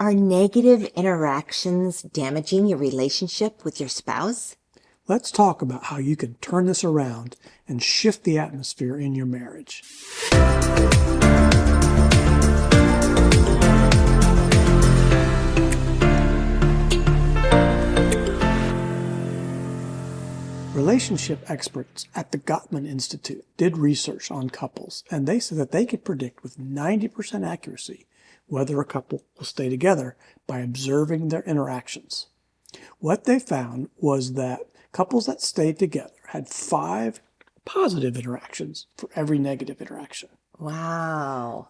Are negative interactions damaging your relationship with your spouse? Let's talk about how you can turn this around and shift the atmosphere in your marriage. Relationship experts at the Gottman Institute did research on couples, and they said that they could predict with 90% accuracy whether a couple will stay together by observing their interactions. What they found was that couples that stayed together had 5 positive interactions for every negative interaction. Wow.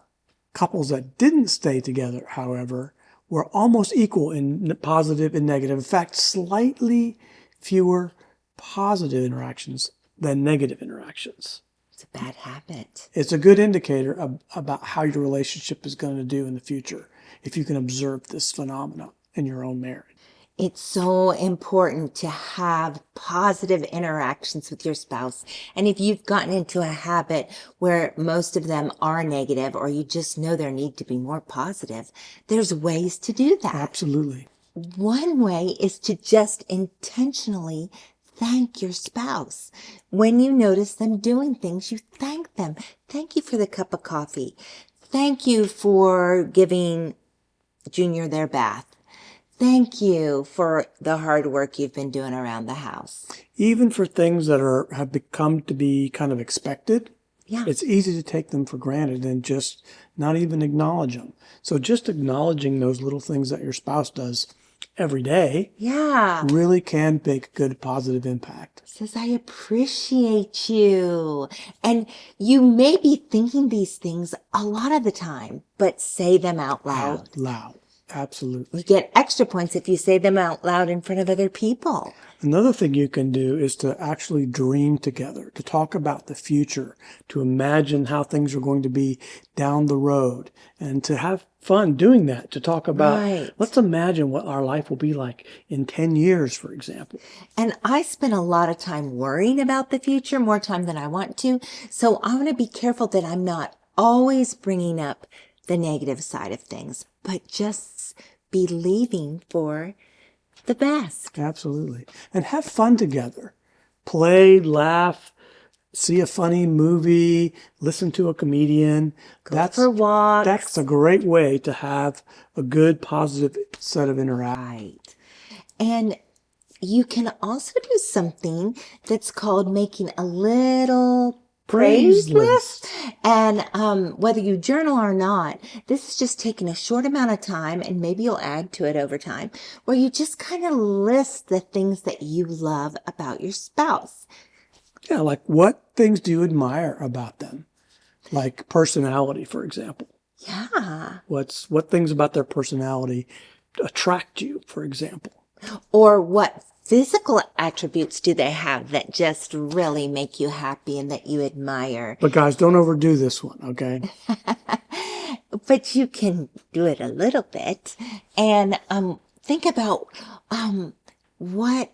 Couples that didn't stay together, however, were almost equal in positive and negative. In fact, slightly fewer positive interactions than negative interactions. It's a bad habit. It's a good indicator about how your relationship is going to do in the future if you can observe this phenomenon in your own marriage. It's so important to have positive interactions with your spouse. And if you've gotten into a habit where most of them are negative, or you just know there need to be more positive, there's ways to do that. Absolutely. One way is to just intentionally thank your spouse. When you notice them doing things, you thank them. Thank you for the cup of coffee. Thank you for giving Junior their bath. Thank you for the hard work you've been doing around the house. Even for things that have become to be kind of expected, it's easy to take them for granted and just not even acknowledge them. So just acknowledging those little things that your spouse does every day really can make a good positive impact. Says, I appreciate you. And you may be thinking these things a lot of the time, but say them out loud. Out loud. Absolutely. You get extra points if you say them out loud in front of other people. Another thing you can do is to actually dream together, to talk about the future, to imagine how things are going to be down the road, and to have fun doing that, to talk about, let's imagine what our life will be like in 10 years, for example. And I spend a lot of time worrying about the future, more time than I want to. So I want to be careful that I'm not always bringing up the negative side of things, but just believing for the best. Absolutely. And have fun together. Play, laugh, see a funny movie, listen to a comedian. Go for walks. That's a great way to have a good, positive set of interactions. Right. And you can also do something that's called making a little praise list. And whether you journal or not, this is just taking a short amount of time, and maybe you'll add to it over time, where you just kind of list the things that you love about your spouse. Yeah, like what things do you admire about them? Like personality, for example. Yeah. What things about their personality attract you, for example? Or what physical attributes do they have that just really make you happy and that you admire? But guys, don't overdo this one, okay? But you can do it a little bit. And think about what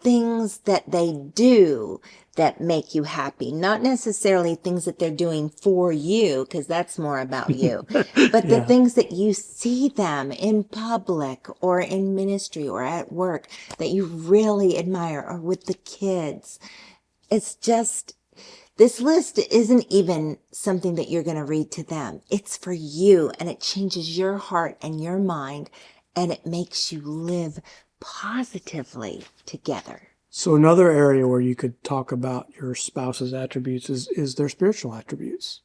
things that they do that make you happy. Not necessarily things that they're doing for you, because that's more about you. But the things that you see them in public or in ministry or at work that you really admire, or with the kids. It's just, this list isn't even something that you're going to read to them. It's for you, and it changes your heart and your mind, and it makes you live positively together. So another area where you could talk about your spouse's attributes is their spiritual attributes.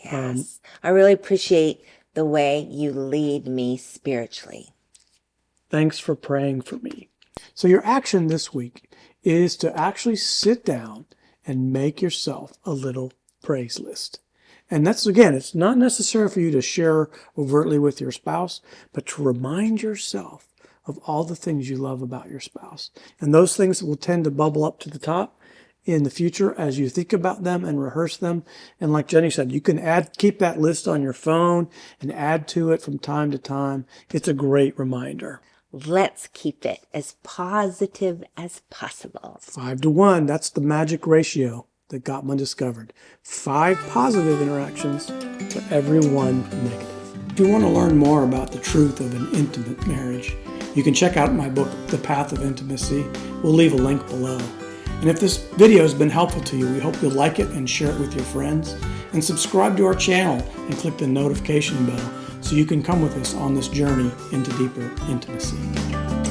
Yes. I really appreciate the way you lead me spiritually. Thanks for praying for me. So your action this week is to actually sit down and make yourself a little praise list. And that's, again, it's not necessary for you to share overtly with your spouse, but to remind yourself of all the things you love about your spouse. And those things will tend to bubble up to the top in the future as you think about them and rehearse them. And like Jenni said, you can keep that list on your phone and add to it from time to time. It's a great reminder. Let's keep it as positive as possible. 5-to-1, that's the magic ratio that Gottman discovered. 5 positive interactions for every 1 negative. If you want to learn more about the truth of an intimate marriage, you can check out my book, The Path of Intimacy. We'll leave a link below. And if this video has been helpful to you, we hope you'll like it and share it with your friends. And subscribe to our channel and click the notification bell so you can come with us on this journey into deeper intimacy.